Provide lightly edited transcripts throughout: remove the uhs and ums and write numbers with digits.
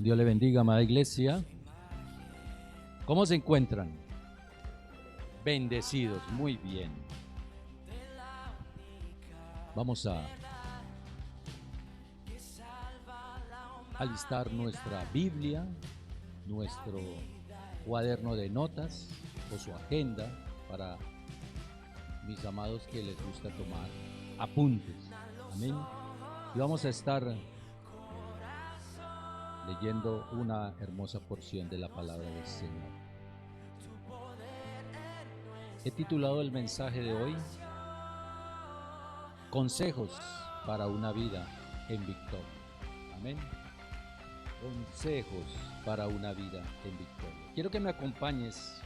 Dios le bendiga, amada iglesia. ¿Cómo se encuentran? Bendecidos, muy bien. Vamos a alistar nuestra Biblia, nuestro cuaderno de notas o su agenda para mis amados que les gusta tomar apuntes. Amén. Y vamos a estar leyendo una hermosa porción de la palabra del Señor. He titulado el mensaje de hoy Consejos para una vida en victoria. Amén. Consejos para una vida en victoria. Quiero que me acompañes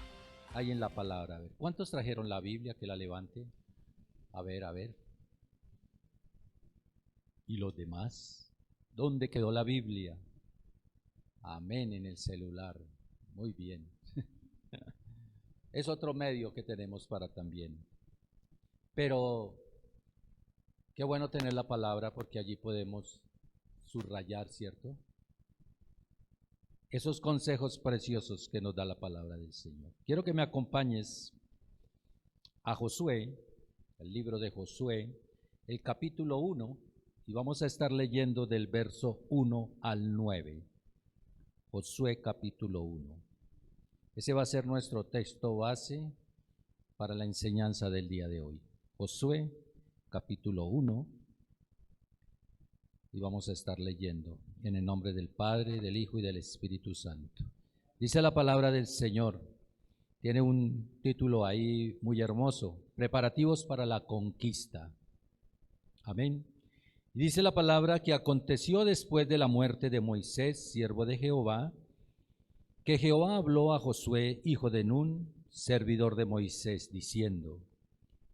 ahí en la palabra. A ver, ¿cuántos trajeron la Biblia? Que la levante. A ver. ¿Y los demás? ¿Dónde quedó la Biblia? Amén, en el celular. Muy bien. Es otro medio que tenemos para también. Pero qué bueno tener la palabra porque allí podemos subrayar, ¿cierto? Esos consejos preciosos que nos da la palabra del Señor. Quiero que me acompañes a Josué, el libro de Josué, el capítulo 1, y vamos a estar leyendo del verso 1 al 9. Josué capítulo 1. Ese va a ser nuestro texto base para la enseñanza del día de hoy. Josué capítulo 1. Y vamos a estar leyendo en el nombre del Padre, del Hijo y del Espíritu Santo. Dice la palabra del Señor, tiene un título ahí muy hermoso, Preparativos para la conquista. Amén. Y dice la palabra que aconteció después de la muerte de Moisés, siervo de Jehová, que Jehová habló a Josué, hijo de Nun, servidor de Moisés, diciendo,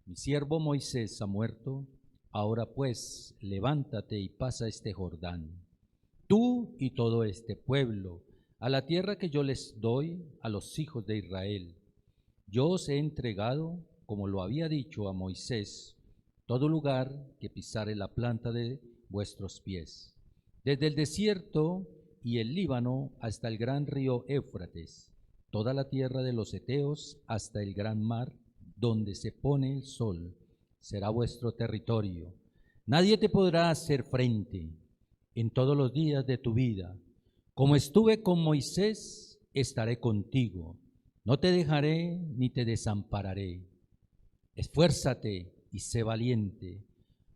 mi siervo Moisés ha muerto. Ahora pues, levántate y pasa este Jordán, tú y todo este pueblo, a la tierra que yo les doy a los hijos de Israel. Yo os he entregado, como lo había dicho a Moisés, todo lugar que pisare la planta de vuestros pies, desde el desierto y el Líbano hasta el gran río Éufrates, toda la tierra de los heteos hasta el gran mar, donde se pone el sol, será vuestro territorio. Nadie te podrá hacer frente en todos los días de tu vida. Como estuve con Moisés, estaré contigo. No te dejaré ni te desampararé. Esfuérzate y sé valiente,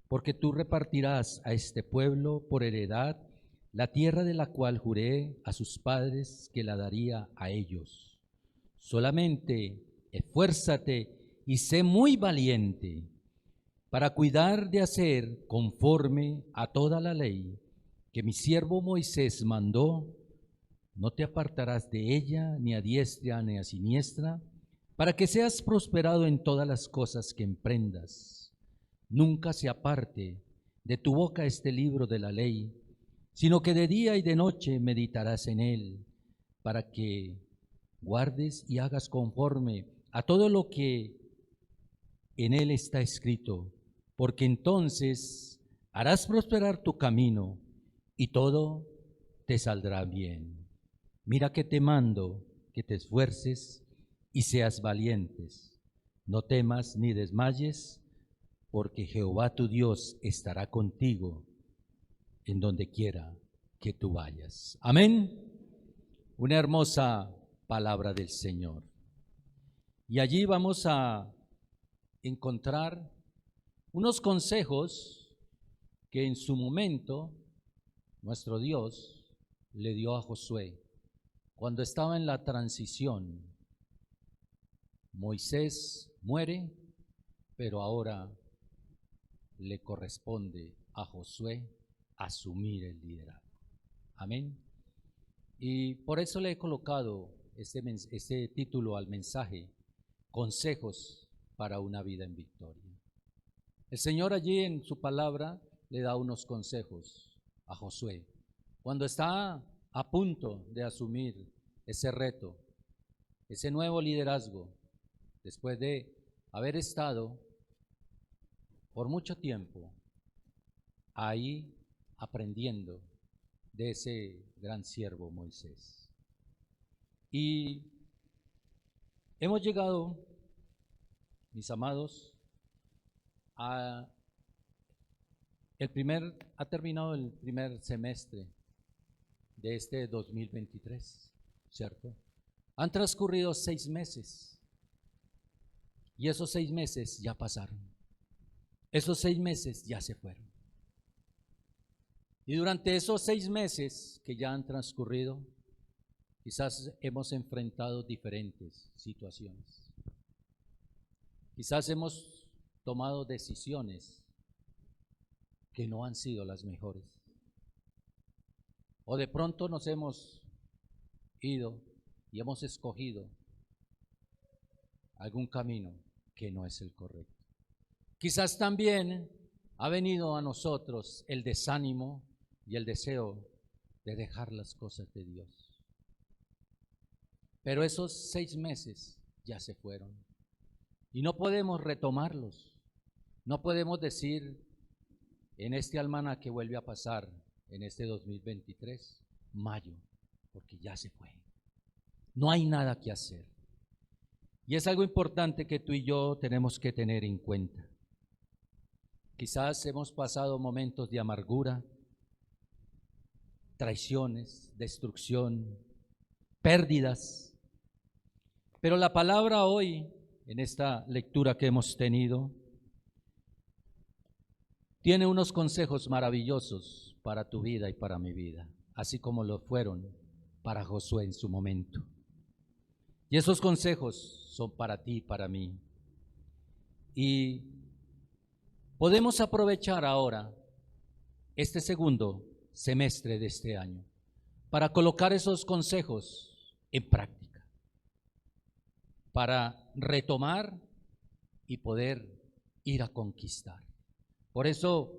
porque tú repartirás a este pueblo por heredad la tierra de la cual juré a sus padres que la daría a ellos. Solamente esfuérzate y sé muy valiente para cuidar de hacer conforme a toda la ley que mi siervo Moisés mandó. No te apartarás de ella ni a diestra ni a siniestra, para que seas prosperado en todas las cosas que emprendas. Nunca se aparte de tu boca este libro de la ley, sino que de día y de noche meditarás en él, para que guardes y hagas conforme a todo lo que en él está escrito, porque entonces harás prosperar tu camino y todo te saldrá bien. Mira que te mando que te esfuerces y seas valientes. No temas ni desmayes, porque Jehová tu Dios estará contigo en donde quiera que tú vayas. Amén. Una hermosa palabra del Señor. Y allí vamos a encontrar unos consejos que en su momento nuestro Dios le dio a Josué cuando estaba en la transición. Moisés muere, pero ahora le corresponde a Josué asumir el liderazgo. Amén. Y por eso le he colocado este título al mensaje, Consejos para una vida en victoria. El Señor allí en su palabra le da unos consejos a Josué cuando está a punto de asumir ese reto, ese nuevo liderazgo, después de haber estado por mucho tiempo ahí aprendiendo de ese gran siervo Moisés. Y hemos llegado, mis amados, ha terminado el primer semestre de este 2023, ¿cierto? Han transcurrido 6 meses y esos 6 meses ya pasaron. Esos 6 meses ya se fueron. Y durante esos 6 meses que ya han transcurrido, quizás hemos enfrentado diferentes situaciones. Quizás hemos tomado decisiones que no han sido las mejores. O de pronto nos hemos ido y hemos escogido algún camino que no es el correcto. Quizás también ha venido a nosotros el desánimo y el deseo de dejar las cosas de Dios. Pero esos 6 meses ya se fueron y no podemos retomarlos. No podemos decir en este almanaque que vuelve a pasar en este 2023, mayo, porque ya se fue. No hay nada que hacer. Y es algo importante que tú y yo tenemos que tener en cuenta. Quizás hemos pasado momentos de amargura, traiciones, destrucción, pérdidas. Pero la palabra hoy, en esta lectura que hemos tenido, tiene unos consejos maravillosos para tu vida y para mi vida, así como lo fueron para Josué en su momento. Y esos consejos son para ti y para mí. Y podemos aprovechar ahora este segundo semestre de este año para colocar esos consejos en práctica, para retomar y poder ir a conquistar. Por eso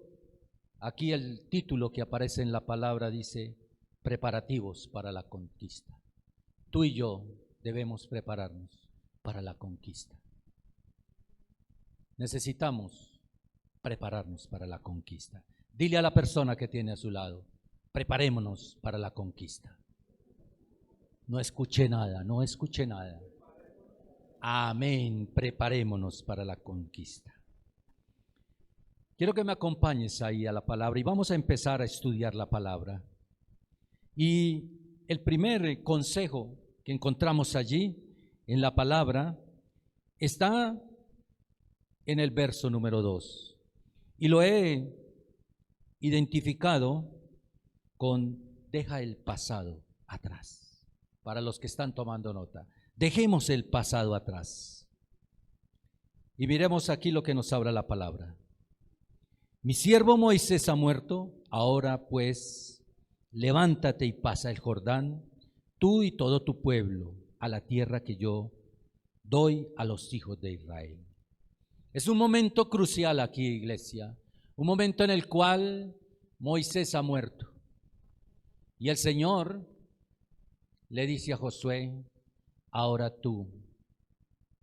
aquí el título que aparece en la palabra dice preparativos para la conquista. Tú y yo debemos prepararnos para la conquista. Necesitamos prepararnos para la conquista. Dile a la persona que tiene a su lado, preparémonos para la conquista. No escuché nada, no escuché nada. Amén, preparémonos para la conquista. Quiero que me acompañes ahí a la palabra y vamos a empezar a estudiar la palabra. Y el primer consejo que encontramos allí en la palabra está en el verso número 2 y lo he identificado con deja el pasado atrás. Para los que están tomando nota, dejemos el pasado atrás y miremos aquí lo que nos habla la palabra. Mi siervo Moisés ha muerto, ahora pues levántate y pasa el Jordán, tú y todo tu pueblo, a la tierra que yo doy a los hijos de Israel. Es un momento crucial aquí, iglesia, un momento en el cual Moisés ha muerto. Y el Señor le dice a Josué, ahora tú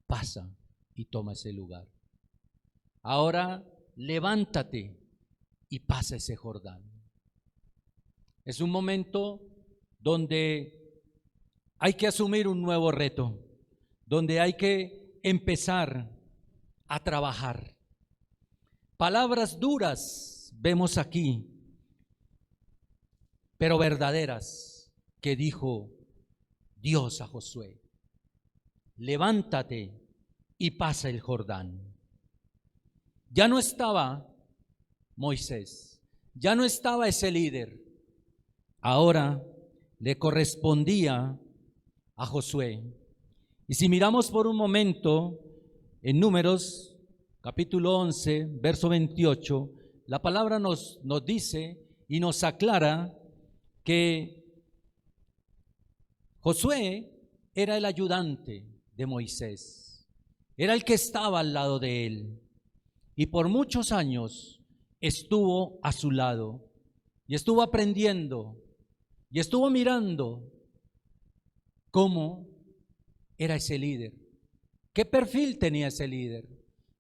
pasa y toma ese lugar. Ahora levántate y pasa ese Jordán. Es un momento donde hay que asumir un nuevo reto, donde hay que empezar a trabajar. Palabras duras vemos aquí, pero verdaderas, que dijo Dios a Josué. Levántate y pasa el Jordán. Ya no estaba Moisés, ya no estaba ese líder. Ahora le correspondía a Josué. Y si miramos por un momento en Números, capítulo 11, verso 28, la palabra nos dice y nos aclara que Josué era el ayudante de Moisés, era el que estaba al lado de él. Y por muchos años estuvo a su lado y estuvo aprendiendo y estuvo mirando cómo era ese líder, qué perfil tenía ese líder,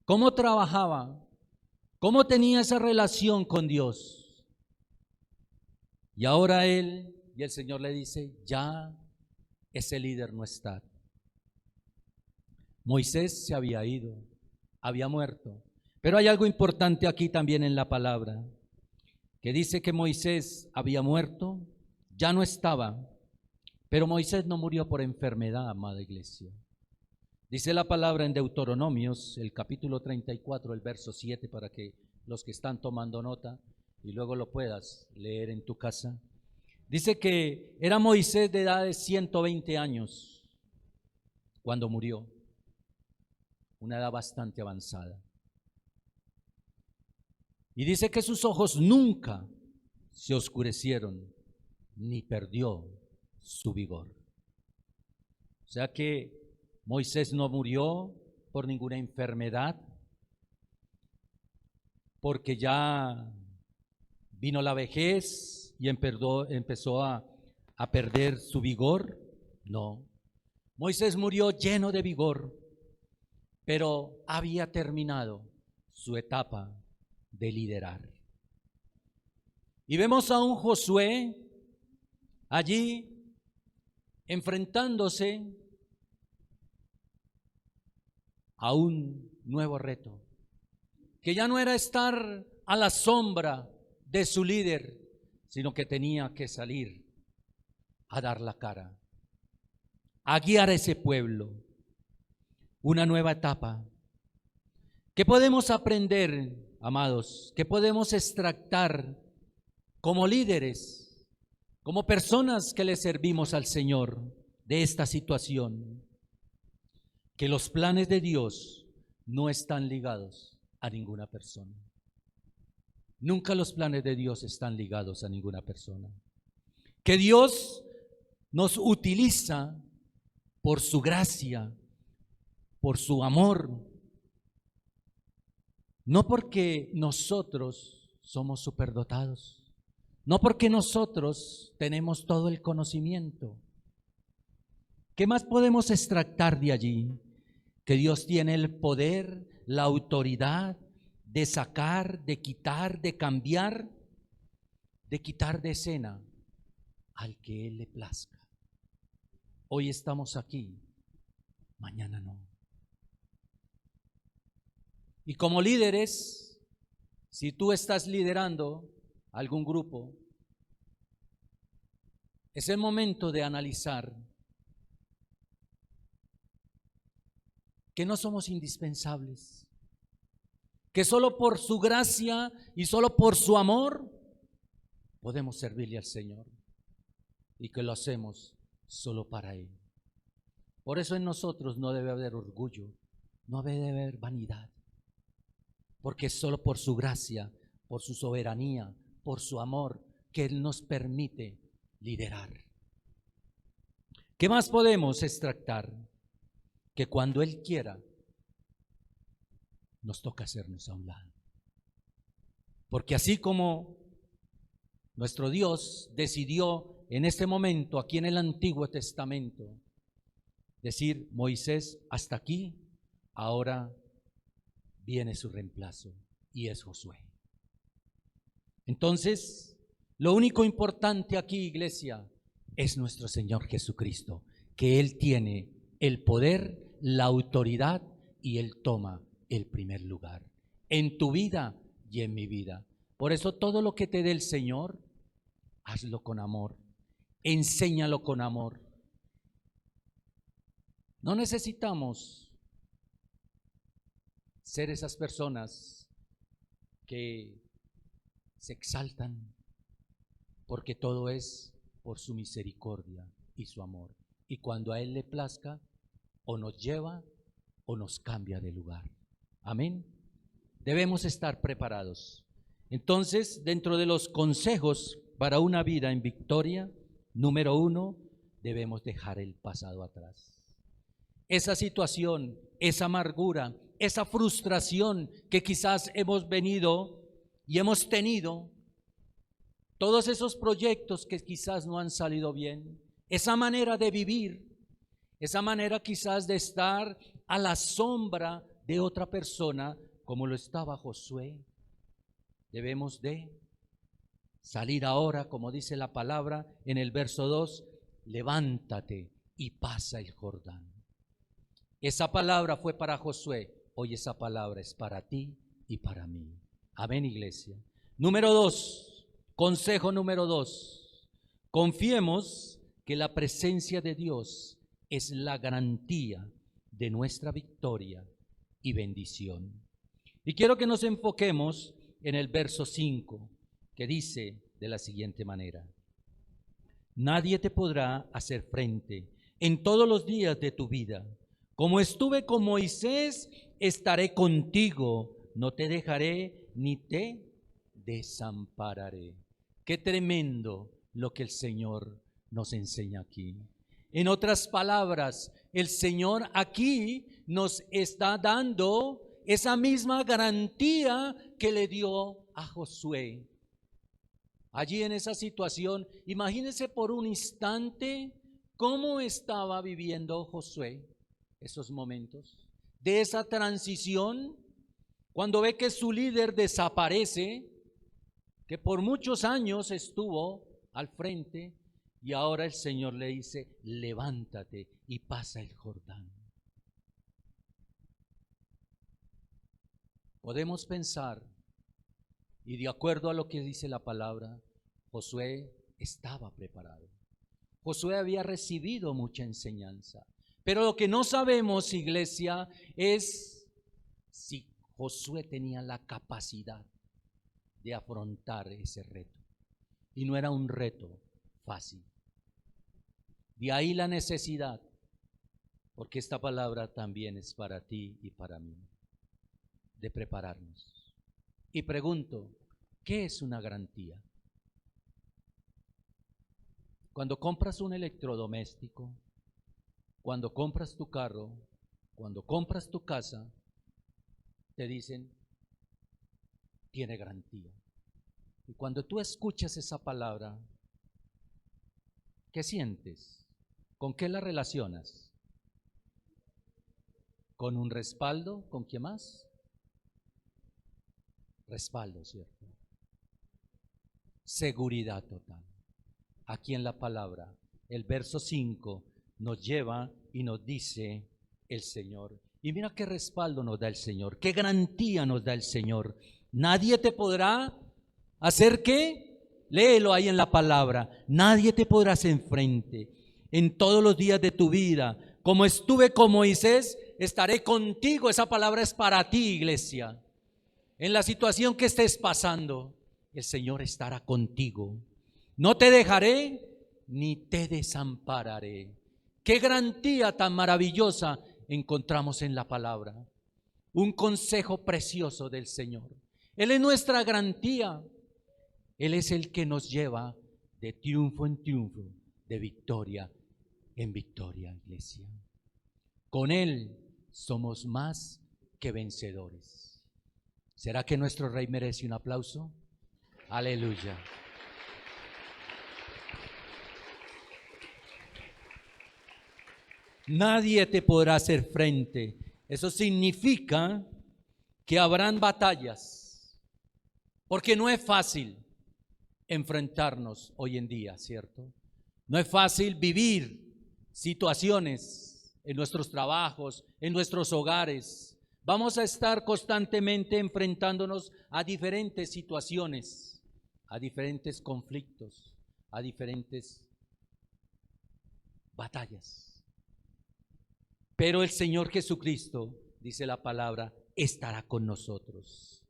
cómo trabajaba, cómo tenía esa relación con Dios. Y ahora él y el Señor le dice, ya ese líder no está. Moisés se había ido, había muerto. Pero hay algo importante aquí también en la palabra, que dice que Moisés había muerto, ya no estaba, pero Moisés no murió por enfermedad, amada iglesia. Dice la palabra en Deuteronomios, el capítulo 34, el verso 7, para que los que están tomando nota y luego lo puedas leer en tu casa. Dice que era Moisés de edad de 120 años cuando murió, una edad bastante avanzada. Y dice que sus ojos nunca se oscurecieron, ni perdió su vigor. O sea que Moisés no murió por ninguna enfermedad, porque ya vino la vejez y empezó a perder su vigor. No, Moisés murió lleno de vigor, pero había terminado su etapa de liderar. Y vemos a un Josué allí enfrentándose a un nuevo reto, que ya no era estar a la sombra de su líder, sino que tenía que salir a dar la cara, a guiar a ese pueblo, una nueva etapa. ¿Qué podemos aprender, amados? ¿Qué podemos extractar como líderes, como personas que le servimos al Señor de esta situación? Que los planes de Dios no están ligados a ninguna persona. Nunca los planes de Dios están ligados a ninguna persona. Que Dios nos utiliza por su gracia, por su amor, no porque nosotros somos superdotados, no porque nosotros tenemos todo el conocimiento. ¿Qué más podemos extractar de allí? Que Dios tiene el poder, la autoridad de sacar, de quitar, de cambiar, de quitar de escena al que Él le plazca. Hoy estamos aquí, mañana no. Y como líderes, si tú estás liderando algún grupo, es el momento de analizar que no somos indispensables, que solo por su gracia y solo por su amor podemos servirle al Señor y que lo hacemos solo para Él. Por eso en nosotros no debe haber orgullo, no debe haber vanidad, porque es solo por su gracia, por su soberanía, por su amor, que Él nos permite liderar. ¿Qué más podemos extractar? Que cuando Él quiera, nos toca hacernos a un lado. Porque así como nuestro Dios decidió en este momento, aquí en el Antiguo Testamento, decir, Moisés, hasta aquí, ahora viene su reemplazo y es Josué. Entonces, lo único importante aquí, iglesia, es nuestro Señor Jesucristo, que Él tiene el poder, la autoridad y Él toma el primer lugar en tu vida y en mi vida. Por eso todo lo que te dé el Señor, hazlo con amor, enséñalo con amor. No necesitamos ser esas personas que se exaltan, porque todo es por su misericordia y su amor. Y cuando a Él le plazca, o nos lleva o nos cambia de lugar. Amén. Debemos estar preparados. Entonces, dentro de los consejos para una vida en victoria, número 1, debemos dejar el pasado atrás. Esa situación, esa amargura, esa frustración que quizás hemos venido y hemos tenido, todos esos proyectos que quizás no han salido bien, esa manera de vivir, esa manera quizás de estar a la sombra de otra persona, como lo estaba Josué, debemos de salir ahora, como dice la palabra en el verso 2, levántate y pasa el Jordán. Esa palabra fue para Josué, hoy esa palabra es para ti y para mí. Amén, iglesia. Número 2, consejo número 2, confiemos que la presencia de Dios es la garantía de nuestra victoria y bendición. Y quiero que nos enfoquemos en el verso 5, que dice de la siguiente manera: nadie te podrá hacer frente en todos los días de tu vida. Como estuve con Moisés, estaré contigo, no te dejaré ni te desampararé. Qué tremendo lo que el Señor nos enseña aquí. En otras palabras, el Señor aquí nos está dando esa misma garantía que le dio a Josué. Allí en esa situación, imagínense por un instante cómo estaba viviendo Josué esos momentos de esa transición, cuando ve que su líder desaparece, que por muchos años estuvo al frente, y ahora el Señor le dice: levántate y pasa el Jordán. Podemos pensar, y de acuerdo a lo que dice la palabra, Josué estaba preparado. Josué había recibido mucha enseñanza. Pero lo que no sabemos, iglesia, es si Josué tenía la capacidad de afrontar ese reto. Y no era un reto fácil. De ahí la necesidad, porque esta palabra también es para ti y para mí, de prepararnos. Y pregunto, ¿qué es una garantía? Cuando compras un electrodoméstico, cuando compras tu carro, cuando compras tu casa, te dicen, tiene garantía. Y cuando tú escuchas esa palabra, ¿qué sientes? ¿Con qué la relacionas? ¿Con un respaldo? ¿Con qué más? Respaldo, ¿cierto? Seguridad total. Aquí en la palabra, el verso 5 nos lleva y nos dice el Señor. Y mira qué respaldo nos da el Señor, qué garantía nos da el Señor. Nadie te podrá hacer ¿qué? Léelo ahí en la palabra. Nadie te podrá hacer enfrente en todos los días de tu vida. Como estuve con Moisés, estaré contigo. Esa palabra es para ti, iglesia. En la situación que estés pasando, el Señor estará contigo. No te dejaré ni te desampararé. Qué garantía tan maravillosa encontramos en la palabra. Un consejo precioso del Señor. Él es nuestra garantía. Él es el que nos lleva de triunfo en triunfo, de victoria en victoria, iglesia. Con Él somos más que vencedores. ¿Será que nuestro Rey merece un aplauso? Aleluya. Nadie te podrá hacer frente. Eso significa que habrán batallas, porque no es fácil enfrentarnos hoy en día, ¿cierto? No es fácil vivir situaciones en nuestros trabajos, en nuestros hogares. Vamos a estar constantemente enfrentándonos a diferentes situaciones, a diferentes conflictos, a diferentes batallas. Pero el Señor Jesucristo, dice la palabra, estará con nosotros.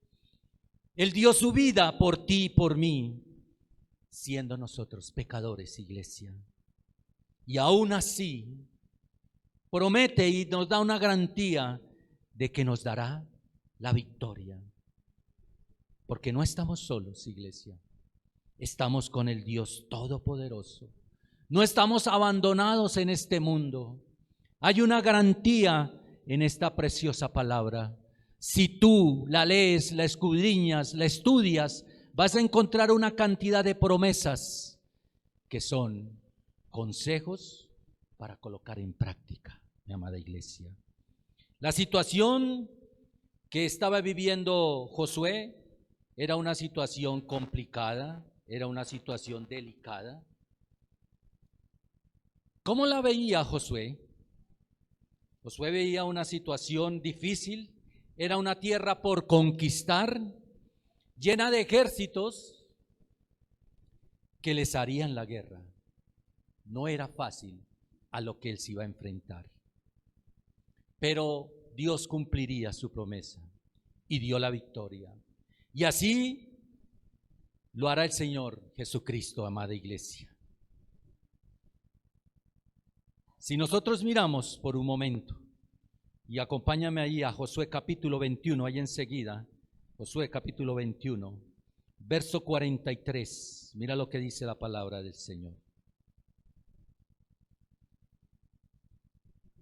Él dio su vida por ti y por mí, siendo nosotros pecadores, iglesia. Y aún así, promete y nos da una garantía de que nos dará la victoria. Porque no estamos solos, iglesia. Estamos con el Dios Todopoderoso. No estamos abandonados en este mundo. Hay una garantía en esta preciosa palabra. Si tú la lees, la escudriñas, la estudias, vas a encontrar una cantidad de promesas que son consejos para colocar en práctica, mi amada iglesia. La situación que estaba viviendo Josué era una situación complicada, era una situación delicada. ¿Cómo la veía Josué? Josué veía una situación difícil, era una tierra por conquistar, llena de ejércitos que les harían la guerra. No era fácil a lo que él se iba a enfrentar. Pero Dios cumpliría su promesa y dio la victoria. Y así lo hará el Señor Jesucristo, amada iglesia. Si nosotros miramos por un momento, y acompáñame ahí a Josué capítulo 21, ahí enseguida, Josué capítulo 21, verso 43, mira lo que dice la palabra del Señor.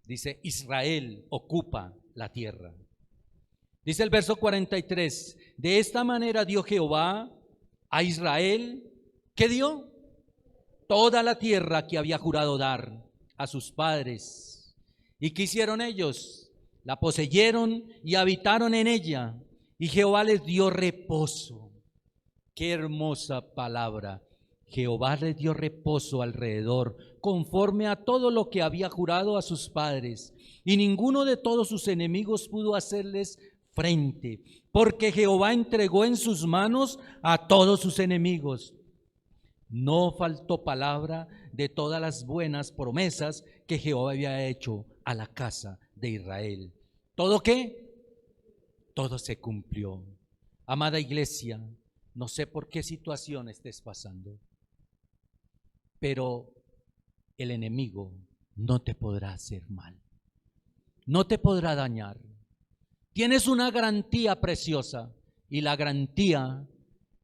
Dice, Israel ocupa la tierra. Dice el verso 43, de esta manera dio Jehová a Israel, ¿qué dio? Toda la tierra que había jurado dar a sus padres. ¿Y qué hicieron ellos? La poseyeron y habitaron en ella, y Jehová les dio reposo. Qué hermosa palabra. Jehová les dio reposo alrededor, conforme a todo lo que había jurado a sus padres, y ninguno de todos sus enemigos pudo hacerles frente, porque Jehová entregó en sus manos a todos sus enemigos. No faltó palabra de todas las buenas promesas que Jehová había hecho a la casa de Israel. ¿Todo qué? Todo se cumplió. Amada iglesia, no sé por qué situación estés pasando, pero el enemigo no te podrá hacer mal, no te podrá dañar. Tienes una garantía preciosa, y la garantía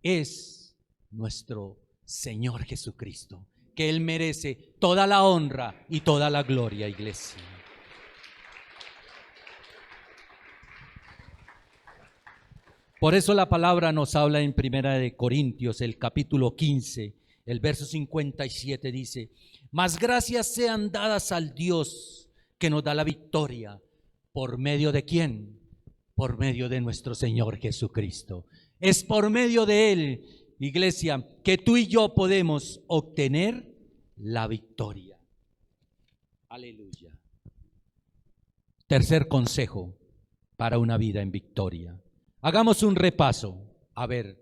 es nuestro Señor Jesucristo, que Él merece toda la honra y toda la gloria, iglesia. Por eso la palabra nos habla en Primera de Corintios, el capítulo 15, el verso 57 dice, mas gracias sean dadas al Dios que nos da la victoria. ¿Por medio de quién? Por medio de nuestro Señor Jesucristo. Es por medio de Él, iglesia, que tú y yo podemos obtener la victoria. Aleluya. Tercer consejo para una vida en victoria. Hagamos un repaso. A ver,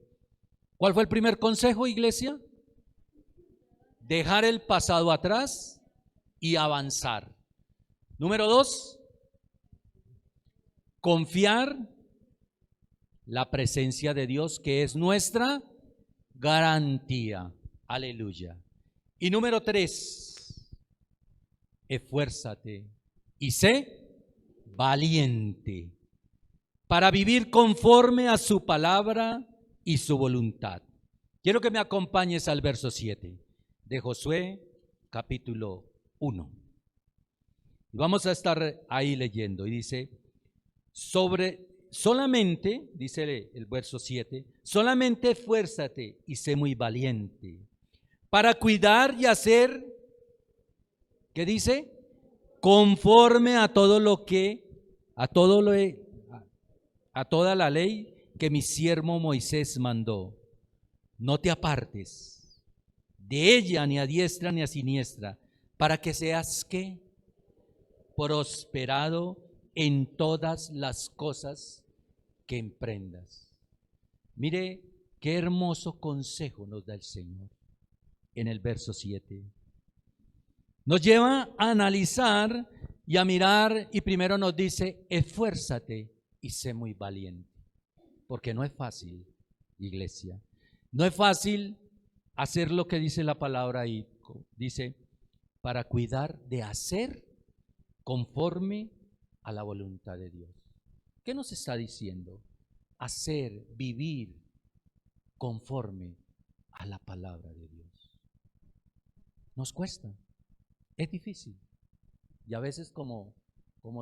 ¿cuál fue el primer consejo, iglesia? Dejar el pasado atrás y avanzar. Número 2, confiar la presencia de Dios, que es nuestra garantía. Aleluya. Y número 3, esfuérzate y sé valiente para vivir conforme a su palabra y su voluntad. Quiero que me acompañes al verso 7 de Josué capítulo 1. Y vamos a estar ahí leyendo y dice, solamente, dice el verso 7, solamente esfuérzate y sé muy valiente para cuidar y hacer, ¿qué dice? Conforme a todo lo que, a toda la ley que mi siervo Moisés mandó. No te apartes de ella ni a diestra ni a siniestra, para que seas, ¿qué? Prosperado en todas las cosas que emprendas. Mire qué hermoso consejo nos da el Señor en el verso 7. Nos lleva a analizar y a mirar, y primero nos dice, esfuérzate y sé muy valiente, porque no es fácil, iglesia. No es fácil hacer lo que dice la palabra ahí. Dice, para cuidar de hacer conforme a la voluntad de Dios. ¿Qué nos está diciendo? Hacer, vivir conforme a la palabra de Dios. Nos cuesta, es difícil. Y a veces, como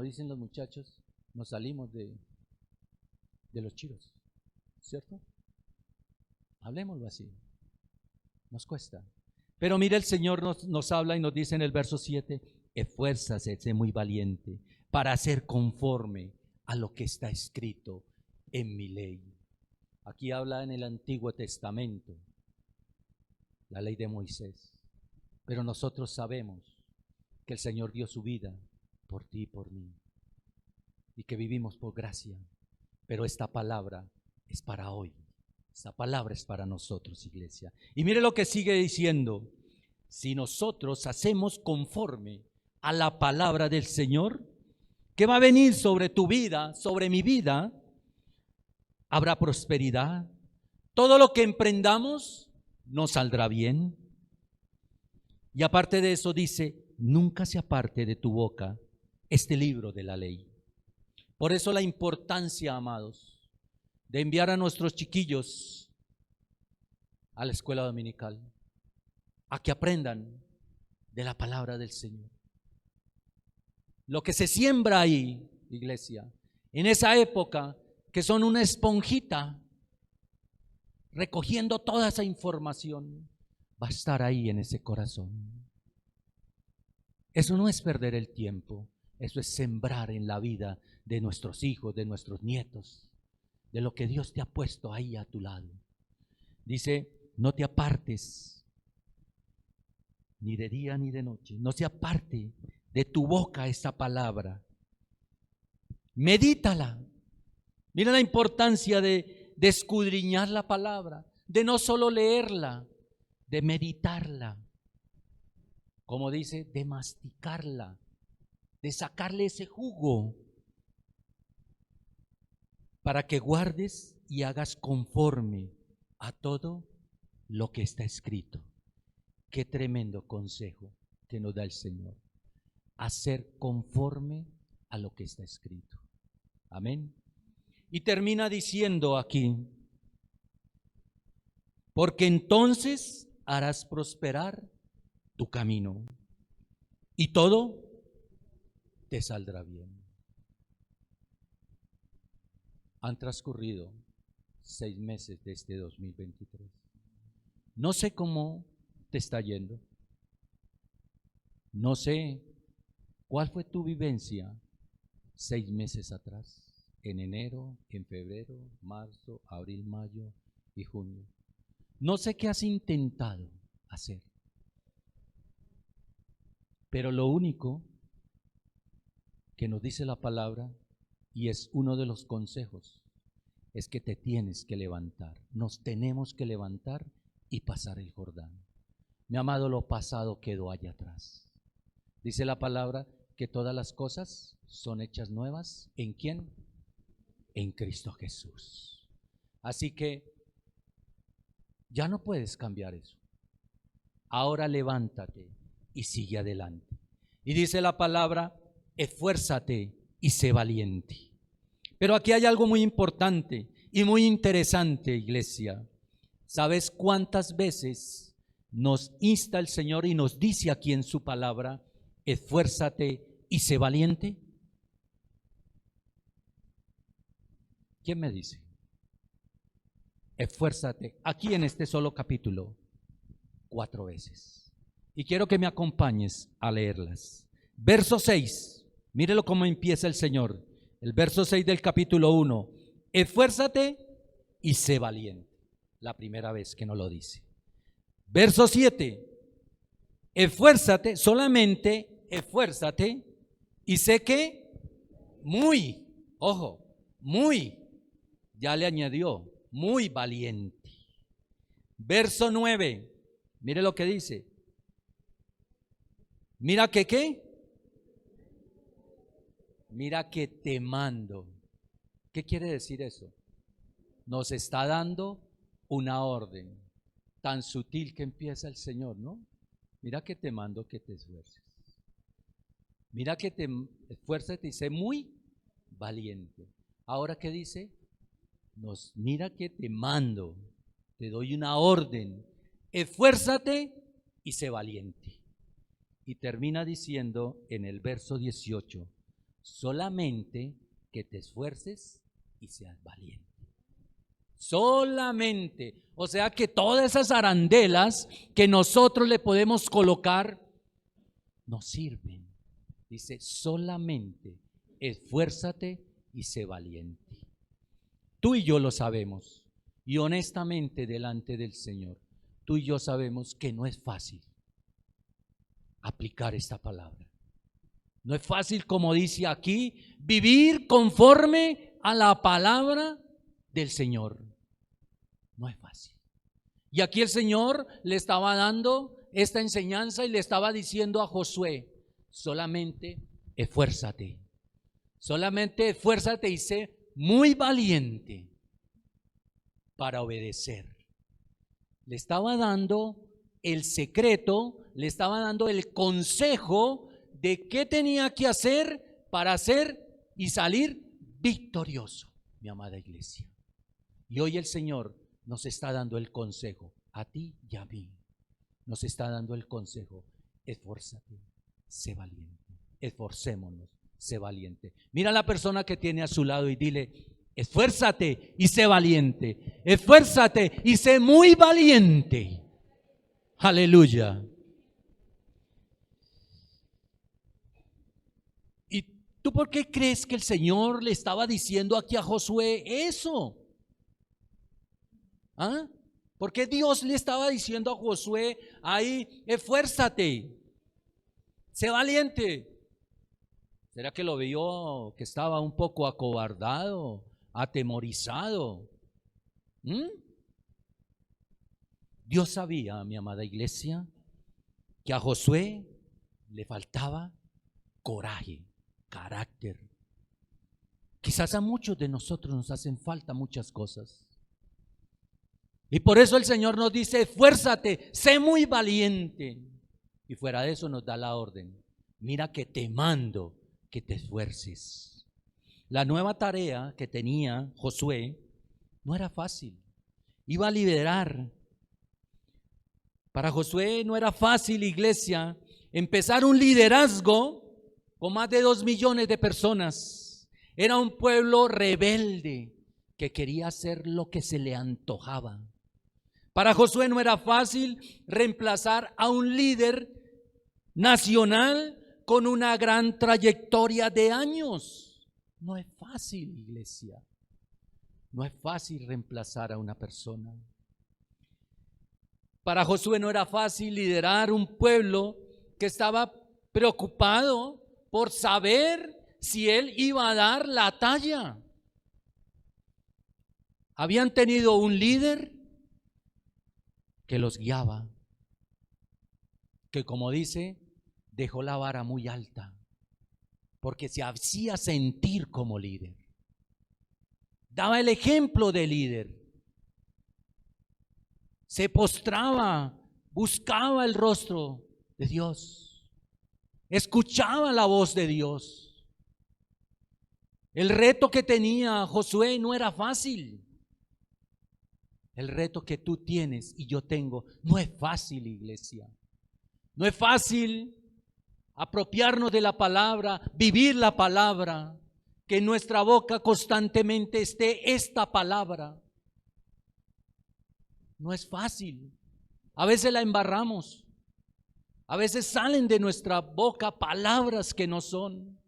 dicen los muchachos, nos salimos de los chiros, ¿cierto? Hablemoslo así. Nos cuesta. Pero mire, el Señor nos habla y nos dice en el verso 7, esfuérzase, sé muy valiente para hacer conforme a lo que está escrito en mi ley. Aquí habla en el Antiguo Testamento. la ley de Moisés. Pero nosotros sabemos que el Señor dio su vida por ti y por mí, y que vivimos por gracia. Pero esta palabra es para hoy. Esta palabra es para nosotros, iglesia. Y mire lo que sigue diciendo. Si nosotros hacemos conforme a la palabra del Señor, que va a venir sobre tu vida, sobre mi vida, habrá prosperidad. Todo lo que emprendamos nos saldrá bien. Y aparte de eso dice, nunca se aparte de tu boca este libro de la ley. Por eso la importancia, amados, de enviar a nuestros chiquillos a la escuela dominical, a que aprendan de la palabra del Señor. Lo que se siembra ahí, iglesia, en esa época, que son una esponjita, recogiendo toda esa información, va a estar ahí en ese corazón. Eso no es perder el tiempo, eso es sembrar en la vida de nuestros hijos, de nuestros nietos, de lo que Dios te ha puesto ahí a tu lado. Dice, no te apartes ni de día ni de noche, no se aparte de tu boca esa palabra. Medítala. Mira la importancia de escudriñar la palabra, de no solo leerla, de meditarla. Como dice, de masticarla, de sacarle ese jugo, para que guardes y hagas conforme a todo lo que está escrito. Qué tremendo consejo que nos da el Señor. Hacer conforme a lo que está escrito. Amén. Y termina diciendo aquí, porque entonces harás prosperar tu camino y todo te saldrá bien. Han transcurrido 6 meses de este 2023. No sé cómo te está yendo. No sé cuál fue tu vivencia 6 meses atrás, en enero, en febrero, marzo, abril, mayo y junio. No sé qué has intentado hacer, pero lo único que nos dice la palabra, y es uno de los consejos, es que te tienes que levantar. Nos tenemos que levantar y pasar el Jordán. Mi amado, lo pasado quedó allá atrás. Dice la palabra que todas las cosas son hechas nuevas. ¿En quién? En Cristo Jesús. Así que ya no puedes cambiar eso. Ahora levántate y sigue adelante. Y dice la palabra, esfuérzate y sé valiente. Pero aquí hay algo muy importante y muy interesante, iglesia. ¿Sabes cuántas veces nos insta el Señor y nos dice aquí en su palabra, esfuérzate y sé valiente? ¿Quién me dice? Esfuérzate, aquí en este solo capítulo, 4 veces. Y quiero que me acompañes a leerlas. Verso 6, mírelo cómo empieza el Señor. El verso 6 del capítulo 1, esfuérzate y sé valiente. La primera vez que nos lo dice. Verso 7, esfuérzate, solamente esfuérzate y sé que muy, ojo, muy, ya le añadió, muy valiente. Verso 9, mire lo que dice. Mira que qué. Mira que te mando. ¿Qué quiere decir eso? Nos está dando una orden tan sutil que empieza el Señor, ¿no? Mira que te mando que te esfuerces. Mira que te esfuerces y sé muy valiente. Ahora, ¿qué dice? Mira que te mando, te doy una orden. Esfuérzate y sé valiente. Y termina diciendo en el verso 18, solamente que te esfuerces y seas valiente. Solamente, o sea que todas esas arandelas que nosotros le podemos colocar no sirven. Dice, solamente esfuérzate y sé valiente. Tú y yo lo sabemos, y honestamente delante del Señor, tú y yo sabemos que no es fácil aplicar esta palabra. No es fácil, como dice aquí, vivir conforme a la palabra del Señor. No es fácil. Y aquí el Señor le estaba dando esta enseñanza y le estaba diciendo a Josué: solamente esfuérzate y sé muy valiente para obedecer. Le estaba dando el secreto, le estaba dando el consejo de qué tenía que hacer para hacer y salir victorioso, mi amada iglesia. Y hoy el Señor nos está dando el consejo, a ti y a mí. Nos está dando el consejo: esfuérzate, sé valiente, esforcémonos, sé valiente. Mira a la persona que tiene a su lado y dile: esfuérzate y sé valiente, esfuérzate y sé muy valiente. Aleluya. ¿Y tú por qué crees que el Señor le estaba diciendo aquí a Josué eso? ¿Ah? ¿Por qué Dios le estaba diciendo a Josué ahí: esfuérzate, sé valiente? ¿Será que lo vio que estaba un poco acobardado, atemorizado? Dios sabía, mi amada iglesia, que a Josué le faltaba coraje, carácter. Quizás a muchos de nosotros nos hacen falta muchas cosas. Y por eso el Señor nos dice: esfuérzate, sé muy valiente. Y fuera de eso nos da la orden: mira que te mando que te esfuerces. La nueva tarea que tenía Josué no era fácil. Iba a liderar. Para Josué no era fácil, iglesia, empezar un liderazgo con más de 2 millones de personas. Era un pueblo rebelde que quería hacer lo que se le antojaba. Para Josué no era fácil reemplazar a un líder nacional con una gran trayectoria de años. No es fácil, iglesia. No es fácil reemplazar a una persona. Para Josué no era fácil liderar un pueblo que estaba preocupado por saber si él iba a dar la talla. Habían tenido un líder que los guiaba, que, como dice, dejó la vara muy alta, porque se hacía sentir como líder. Daba el ejemplo de líder. Se postraba, buscaba el rostro de Dios, escuchaba la voz de Dios. El reto que tenía Josué no era fácil. El reto que tú tienes y yo tengo no es fácil, iglesia. No es fácil apropiarnos de la palabra, vivir la palabra, que en nuestra boca constantemente esté esta palabra. No es fácil. A veces la embarramos. A veces salen de nuestra boca palabras que no son.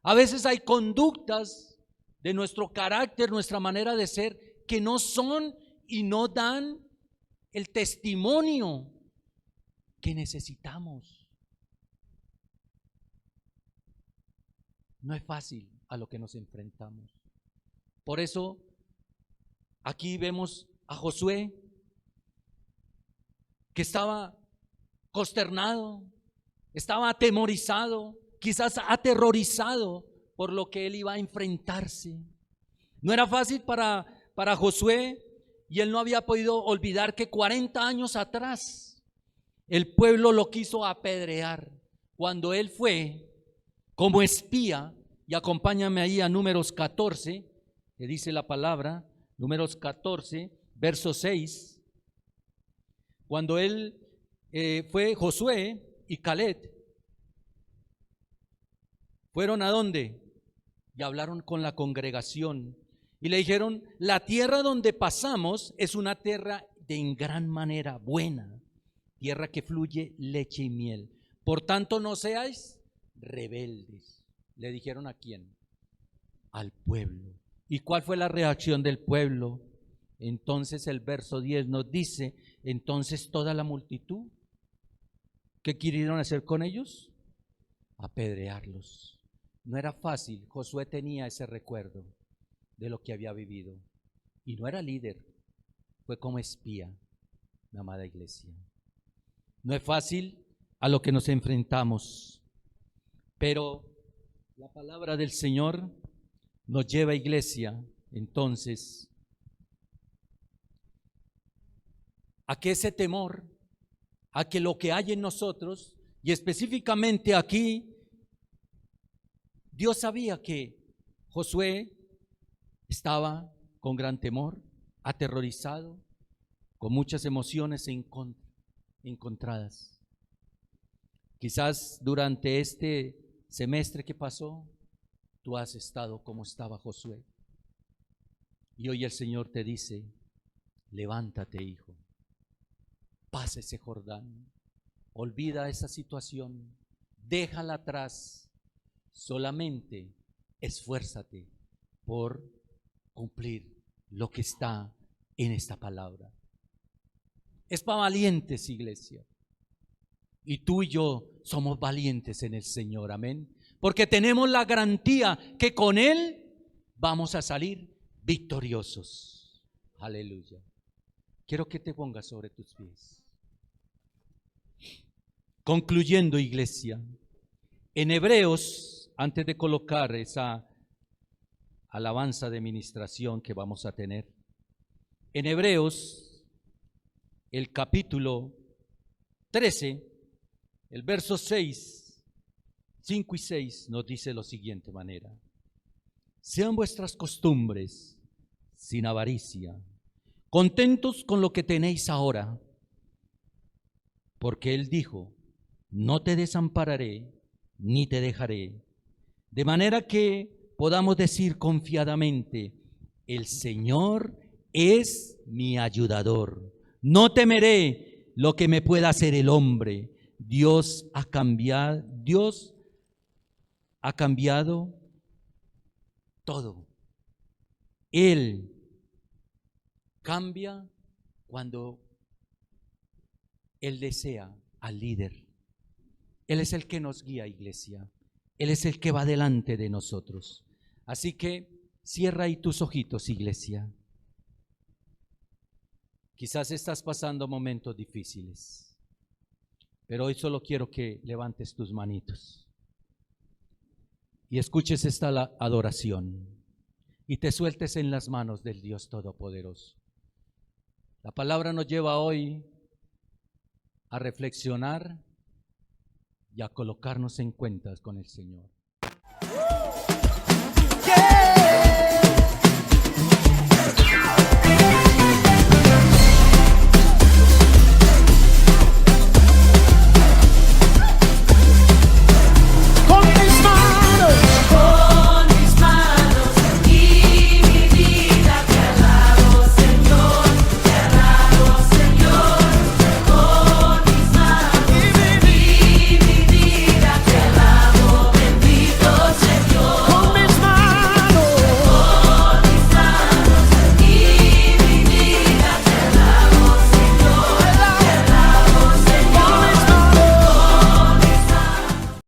A veces hay conductas de nuestro carácter, nuestra manera de ser, que no son y no dan el testimonio que necesitamos. No es fácil a lo que nos enfrentamos. Por eso aquí vemos a Josué, que estaba consternado, estaba atemorizado, quizás aterrorizado por lo que él iba a enfrentarse. No era fácil para Josué, y él no había podido olvidar que 40 años atrás el pueblo lo quiso apedrear cuando él fue como espía. Y acompáñame ahí a Números 14, que dice la palabra, Números 14, verso 6. Cuando él fue Josué y Caleb, ¿fueron a dónde? Y hablaron con la congregación y le dijeron: la tierra donde pasamos es una tierra de en gran manera buena, tierra que fluye leche y miel. Por tanto, no seáis rebeldes. ¿Le dijeron a quién? Al pueblo. ¿Y cuál fue la reacción del pueblo? Entonces el verso 10 nos dice, entonces toda la multitud, ¿qué quisieron hacer con ellos? Apedrearlos. No era fácil. Josué tenía ese recuerdo de lo que había vivido. Y no era líder, fue como espía, mi amada iglesia. No es fácil a lo que nos enfrentamos, pero la palabra del Señor nos lleva, iglesia, entonces, a que ese temor, a que lo que hay en nosotros, y específicamente aquí, Dios sabía que Josué estaba con gran temor, aterrorizado, con muchas emociones encontradas. Quizás durante este semestre que pasó, tú has estado como estaba Josué. Y hoy el Señor te dice, levántate, hijo, pasa ese Jordán, olvida esa situación, déjala atrás, solamente esfuérzate por cumplir lo que está en esta palabra. Es para valientes, iglesia. Y tú y yo somos valientes en el Señor, amén. Porque tenemos la garantía que con Él vamos a salir victoriosos. Aleluya. Quiero que te pongas sobre tus pies. Concluyendo, iglesia, en Hebreos, antes de colocar esa alabanza de ministración que vamos a tener, en Hebreos, el capítulo 13, el verso 6, 5 y 6 nos dice de la siguiente manera: sean vuestras costumbres sin avaricia, contentos con lo que tenéis ahora, porque Él dijo, no te desampararé ni te dejaré, de manera que podamos decir confiadamente, el Señor es mi ayudador, no temeré lo que me pueda hacer el hombre. Dios ha cambiado todo. Él cambia cuando Él desea al líder. Él es el que nos guía, iglesia. Él es el que va delante de nosotros. Así que cierra ahí tus ojitos, iglesia. Quizás estás pasando momentos difíciles, pero hoy solo quiero que levantes tus manitos y escuches esta adoración y te sueltes en las manos del Dios Todopoderoso. La palabra nos lleva hoy a reflexionar y a colocarnos en cuentas con el Señor.